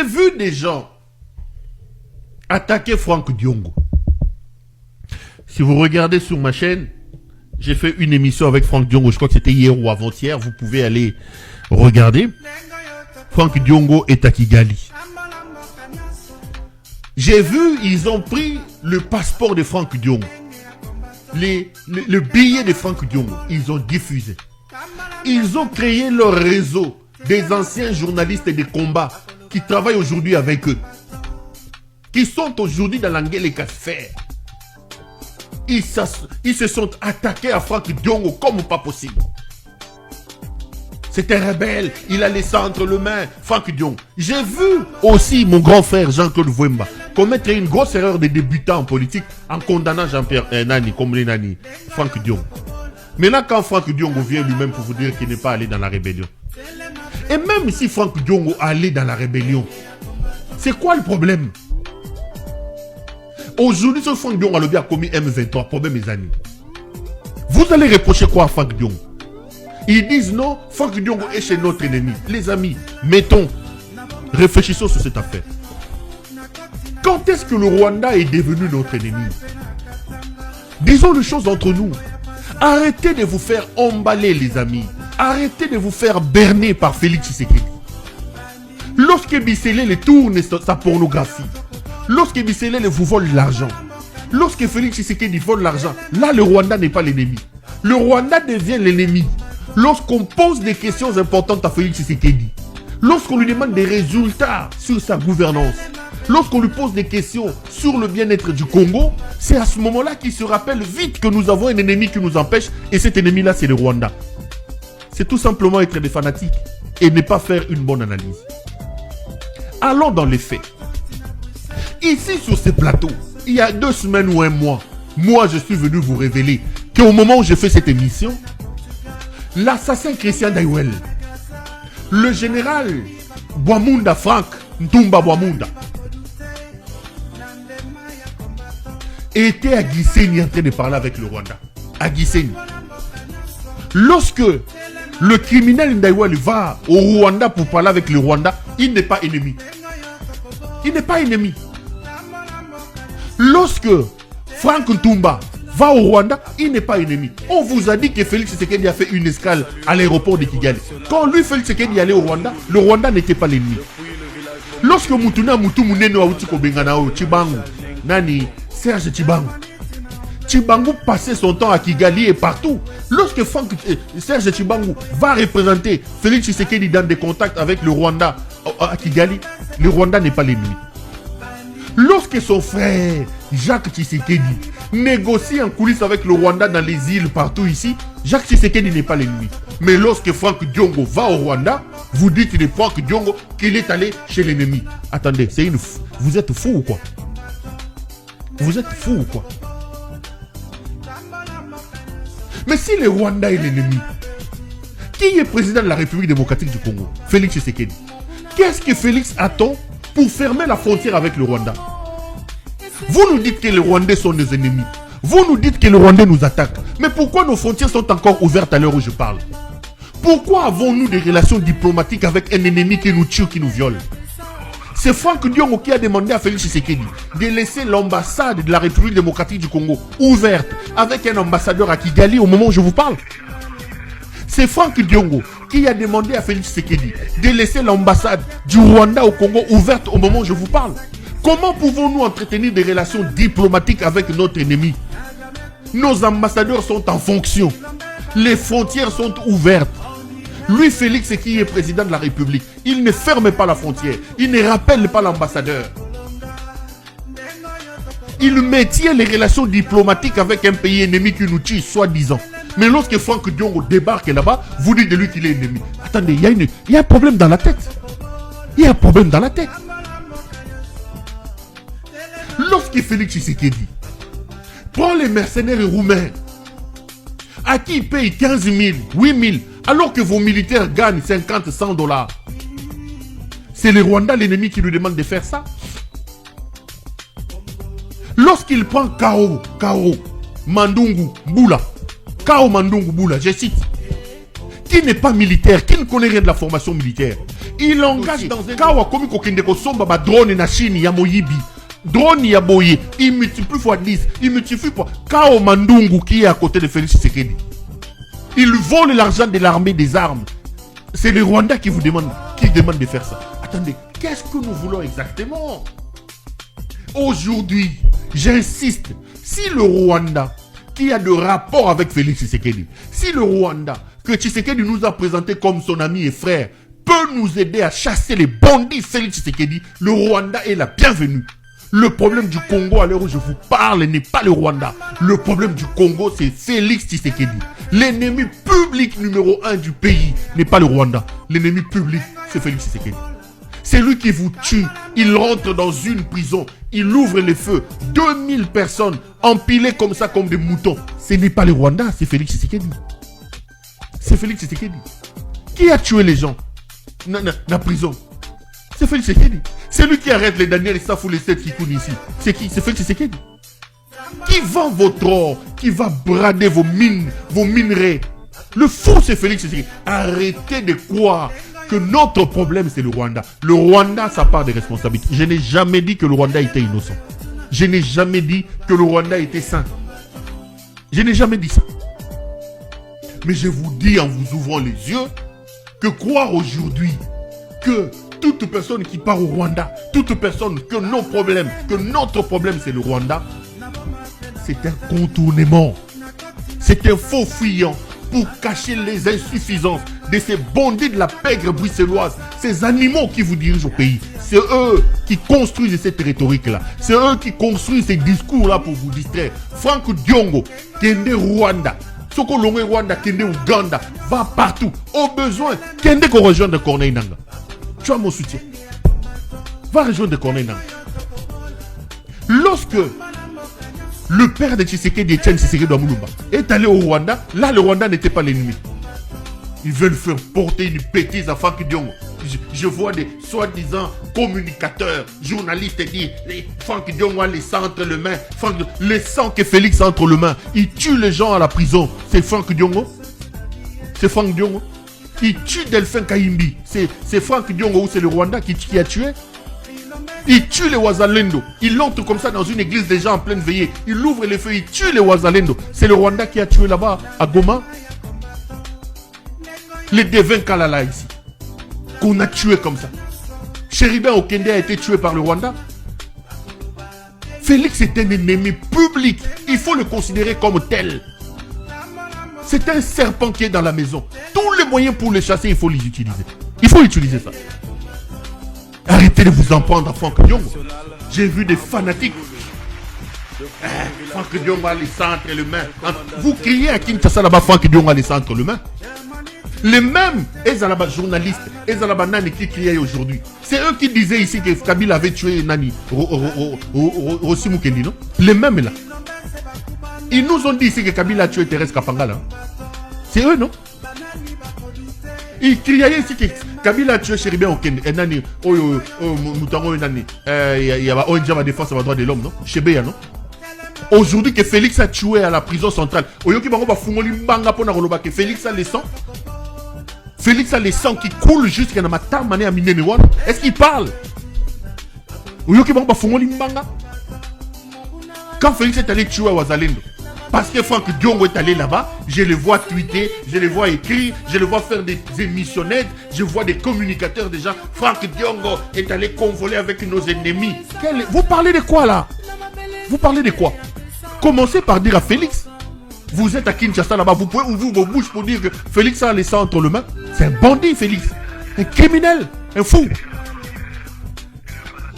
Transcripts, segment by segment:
J'ai vu des gens attaquer Franck Diongo. Si vous regardez sur ma chaîne, j'ai fait une émission avec Franck Diongo, je crois que c'était hier ou avant-hier, vous pouvez aller regarder. Franck Diongo est à Kigali. J'ai vu, ils ont pris le passeport de Franck Diongo. Le billet de Franck Diongo, ils ont diffusé. Ils ont créé leur réseau des anciens journalistes de combat qui travaillent aujourd'hui avec eux. Qui sont aujourd'hui dans l'Anguel et Casfer. Ils se sont attaqués à Franck Diongo comme pas possible. C'est un rebelle, il a laissé entre les mains Franck Diongo. J'ai vu aussi mon grand frère Jean-Claude Vouemba commettre une grosse erreur de débutant en politique en condamnant Jean-Pierre Nani, comme les Nani, Franck Diongo. Maintenant, quand Franck Diongo vient lui-même pour vous dire qu'il n'est pas allé dans la rébellion. Et même si Franck Diongo allait dans la rébellion, c'est quoi le problème? Aujourd'hui, ce Franck Diongo a commis M23, problème mes amis. Vous allez reprocher quoi à Franck Diongo? Ils disent non, Franck Diongo est chez notre ennemi. Les amis, réfléchissons sur cette affaire. Quand est-ce que le Rwanda est devenu notre ennemi? Disons les choses entre nous. Arrêtez de vous faire emballer, les amis. Arrêtez de vous faire berner par Félix Tshisekedi. Lorsque Bisselele tourne sa pornographie, lorsque Bisselele vous vole l'argent, lorsque Félix Tshisekedi vole l'argent, là le Rwanda n'est pas l'ennemi. Le Rwanda devient l'ennemi lorsqu'on pose des questions importantes à Félix Tshisekedi, lorsqu'on lui demande des résultats sur sa gouvernance, lorsqu'on lui pose des questions sur le bien-être du Congo, c'est à ce moment-là qu'il se rappelle vite que nous avons un ennemi qui nous empêche, et cet ennemi-là, c'est le Rwanda. C'est tout simplement être des fanatiques et ne pas faire une bonne analyse. Allons dans les faits. Ici, sur ce plateau, il y a 2 semaines ou un mois, moi, je suis venu vous révéler qu'au moment où j'ai fait cette émission, l'assassin Christian Daiwel, le général Bwamunda Frank Ntumba Bwamunda, était à Gisenyi en train de parler avec le Rwanda. À Gisenyi. Lorsque le criminel Ndaiwel va au Rwanda pour parler avec le Rwanda, il n'est pas ennemi. Il n'est pas ennemi. Lorsque Frank Ntumba va au Rwanda, il n'est pas ennemi. On vous a dit que Félix Tshisekedi a fait une escale à l'aéroport de Kigali. Quand lui, Félix Tshisekedi allait au Rwanda, le Rwanda n'était pas l'ennemi. Lorsque Mutuna Mutu Muneno Autiko Benganao, Chibangu, Nani, Serge Chibangu. Chibangu passait son temps à Kigali et partout. Lorsque Serge Chibangu va représenter Félix Tshisekedi dans des contacts avec le Rwanda à Kigali, le Rwanda n'est pas l'ennemi. Lorsque son frère Jacques Tshisekedi négocie en coulisses avec le Rwanda dans les îles partout ici, Jacques Tshisekedi n'est pas l'ennemi. Mais lorsque Franck Diongo va au Rwanda, vous dites de Franck Diongo qu'il est allé chez l'ennemi. Attendez, vous êtes fou ou quoi? Vous êtes fou ou quoi? Mais si le Rwanda est l'ennemi, qui est président de la République démocratique du Congo? Félix Tshisekedi. Qu'est-ce que Félix attend pour fermer la frontière avec le Rwanda? Vous nous dites que les Rwandais sont nos ennemis. Vous nous dites que les Rwandais nous attaquent. Mais pourquoi nos frontières sont encore ouvertes à l'heure où je parle? Pourquoi avons-nous des relations diplomatiques avec un ennemi qui nous tue, qui nous viole? C'est Franck Diongo qui a demandé à Félix Tshisekedi de laisser l'ambassade de la République démocratique du Congo ouverte avec un ambassadeur à Kigali au moment où je vous parle. C'est Franck Diongo qui a demandé à Félix Tshisekedi de laisser l'ambassade du Rwanda au Congo ouverte au moment où je vous parle. Comment pouvons-nous entretenir des relations diplomatiques avec notre ennemi? Nos ambassadeurs sont en fonction. Les frontières sont ouvertes. Lui, Félix, qui est président de la République, il ne ferme pas la frontière. Il ne rappelle pas l'ambassadeur. Il maintient les relations diplomatiques avec un pays ennemi qui nous tue, soi-disant. Mais lorsque Franck Diongo débarque là-bas, vous dites de lui qu'il est ennemi. Attendez, il y a un problème dans la tête. Il y a un problème dans la tête. Lorsque Félix Tshisekedi prend les mercenaires roumains, à qui il paye 15 000, 8 000, alors que vos militaires gagnent 50, 100 $, c'est le Rwanda l'ennemi qui lui demande de faire ça. Lorsqu'il prend Kao Mandungu Boula, Kao Mandungu Boula, je cite, qui n'est pas militaire, qui ne connaît rien de la formation militaire, Il engage dans un cas où comme kokende ko somba ba drone na Chine ya moyibi. Drone ya boye, il multiplie fois 10, il multiplie fois Kao Mandungu qui est à côté de Félix Tshisekedi. Il vole l'argent de l'armée des armes. C'est le Rwanda qui demande de faire ça. Attendez, qu'est-ce que nous voulons exactement? Aujourd'hui, j'insiste, si le Rwanda qui a de rapport avec Félix Tshisekedi, si le Rwanda que Tshisekedi nous a présenté comme son ami et frère peut nous aider à chasser les bandits Félix Tshisekedi, le Rwanda est la bienvenue. Le problème du Congo à l'heure où je vous parle n'est pas le Rwanda. Le problème du Congo, c'est Félix Tshisekedi. L'ennemi public numéro 1 du pays n'est pas le Rwanda. L'ennemi public, c'est Félix Tshisekedi. C'est lui qui vous tue. Il rentre dans une prison. Il ouvre les feux. 2000 personnes empilées comme ça, comme des moutons. Ce n'est pas le Rwanda, c'est Félix Tshisekedi. C'est Félix Tshisekedi. Qui a tué les gens dans la prison? C'est Félix Tshisekedi. C'est lui qui arrête les Daniel Safou, les 7 qui coulent ici. C'est qui? C'est Félix Tshisekedi. Qui vend votre or? Qui va brader vos mines, vos minerais? Le fou, c'est Félix Tshisekedi. Arrêtez de croire que notre problème, c'est le Rwanda. Le Rwanda, ça part des responsabilités. Je n'ai jamais dit que le Rwanda était innocent. Je n'ai jamais dit que le Rwanda était saint. Je n'ai jamais dit ça. Mais je vous dis en vous ouvrant les yeux que croire aujourd'hui que toute personne qui part au Rwanda, toute personne que notre problème c'est le Rwanda, c'est un contournement. C'est un faux fuyant pour cacher les insuffisances de ces bandits de la pègre bruxelloise, ces animaux qui vous dirigent au pays. C'est eux qui construisent cette rhétorique-là. C'est eux qui construisent ces discours-là pour vous distraire. Franck Diongo, Kende Rwanda, Soko Longwe Rwanda, Kende Ouganda, va partout. Au besoin, Kende qu'on rejoindre Corneille Nangaa. Tu as mon soutien. Va rejoindre Corneille Nangaa. Lorsque le père de Tshisekedi, Etienne Tshisekedi Amulumba, est allé au Rwanda, là le Rwanda n'était pas l'ennemi. Ils veulent faire porter une bêtise à Franck Diongo. Je vois des soi-disant communicateurs, journalistes dire Franck Diongo a le sang entre les mains. Le sang que Félix a entre les mains, il tue les gens à la prison. C'est Franck Diongo. C'est Franck Diongo. Il tue Delphin Kayimbi. C'est Franck Diongo ou c'est le Rwanda qui a tué? Il tue les Wazalendo. Il entre comme ça dans une église déjà en pleine veillée. Il ouvre les feux, il tue les Wazalendo. C'est le Rwanda qui a tué là-bas à Goma. Les Devin Kalala ici. Qu'on a tué comme ça. Chéribin Okende a été tué par le Rwanda. Félix est un ennemi public. Il faut le considérer comme tel. C'est un serpent qui est dans la maison. Tous les moyens pour le chasser, il faut les utiliser. Il faut utiliser ça. Arrêtez de vous en prendre à Franck Diongo. J'ai vu des fanatiques. Franck Diongo a les sang entre les mains. Vous criez à Kinshasa là-bas, Franck Diongo a les sang entre les mains. Les mêmes, les journalistes, les Nani qui criaient aujourd'hui. C'est eux qui disaient ici que Kabila avait tué Nani, Rossi Mukendi, non? Les mêmes là. Ils nous ont dit ici que Kabila a tué Thérèse Kapangala. C'est eux, non? Ils criaient ici que Kabila a tué Chéribin Okende. Et Nani, Moutango Nani, il y a ONG à défense des droits de l'homme, non? Chebeya, non? Aujourd'hui que Félix a tué à la prison centrale. Oyoki bango ba fungoli mbanga pona koloba que Félix a le sang. Félix a le sang qui coule jusqu'à ma tamane à Minenewan. Est-ce qu'il parle? Oyoki bango ba fungoli mbanga. Quand Félix est allé tuer à Wazalendo, parce que Franck Diongo est allé là-bas, je le vois tweeter, je le vois écrire, je le vois faire des émissionnettes, je vois des communicateurs déjà. Franck Diongo est allé convoler avec nos ennemis. Vous parlez de quoi là? Vous parlez de quoi? Commencez par dire à Félix. Vous êtes à Kinshasa là-bas, vous pouvez ouvrir vos bouches pour dire que Félix a les sang entre les mains. C'est un bandit, Félix. Un criminel, un fou.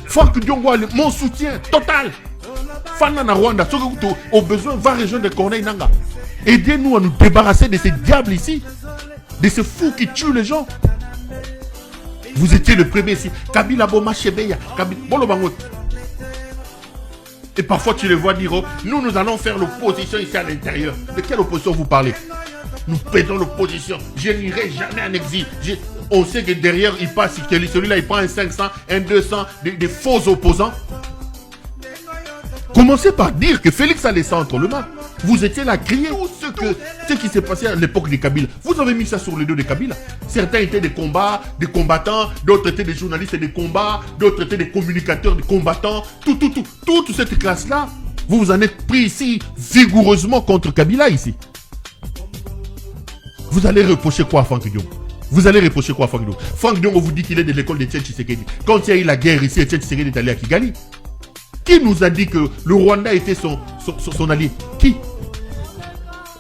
Franck Diongo a mon soutien total. Fanana Rwanda, au besoin, va rejoindre Corneille Nangaa. Aidez-nous à nous débarrasser de ces diables ici. De ces fous qui tuent les gens. Vous étiez le premier ici. Kabila Boma Chebeya. Bolo Bangot. Et parfois tu les vois dire, oh, nous allons faire l'opposition ici à l'intérieur. De quelle opposition vous parlez? Nous faisons l'opposition. Je n'irai jamais en exil. On sait que derrière il passe, celui-là il prend un 500, un 200, des faux opposants. Commencez par dire que Félix a laissé entre les mains. Vous étiez là à crier. Tout ce que ce qui s'est passé à l'époque de Kabila, vous avez mis ça sur le dos de Kabila. Certains étaient des combats, des combattants, d'autres étaient des journalistes des combats, d'autres étaient des communicateurs, des combattants. Toute cette classe-là, vous vous en êtes pris ici vigoureusement contre Kabila ici. Vous allez reprocher quoi à Franck Diongo? Vous allez reprocher quoi à Franck Diongo? Franck Diongo vous dit qu'il est de l'école de Etienne Tshisekedi. Quand il y a eu la guerre ici, Etienne Tshisekedi est allé à Kigali. Qui nous a dit que le Rwanda était son allié? Qui?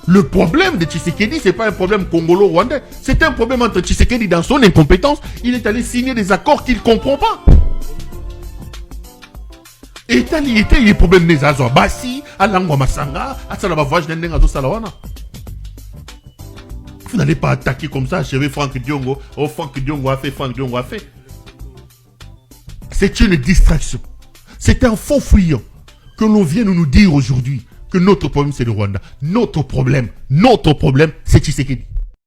Le problème de Tshisekedi, ce n'est pas un problème congolo-rwandais. C'est un problème entre Tshisekedi dans son incompétence. Il est allé signer des accords qu'il ne comprend pas. Et il était les problèmes des Azwa Bassi, à Langwa Masanga, à Salaba Voyage Nendengazo Salawana. Vous n'allez pas attaquer comme ça, chérie Franck Diongo. Oh, Franck Diongo a fait, Franck Diongo a fait. C'est une distraction. C'est un faux fuyant que l'on vient nous dire aujourd'hui que notre problème c'est le Rwanda. Notre problème, c'est Tshisekedi.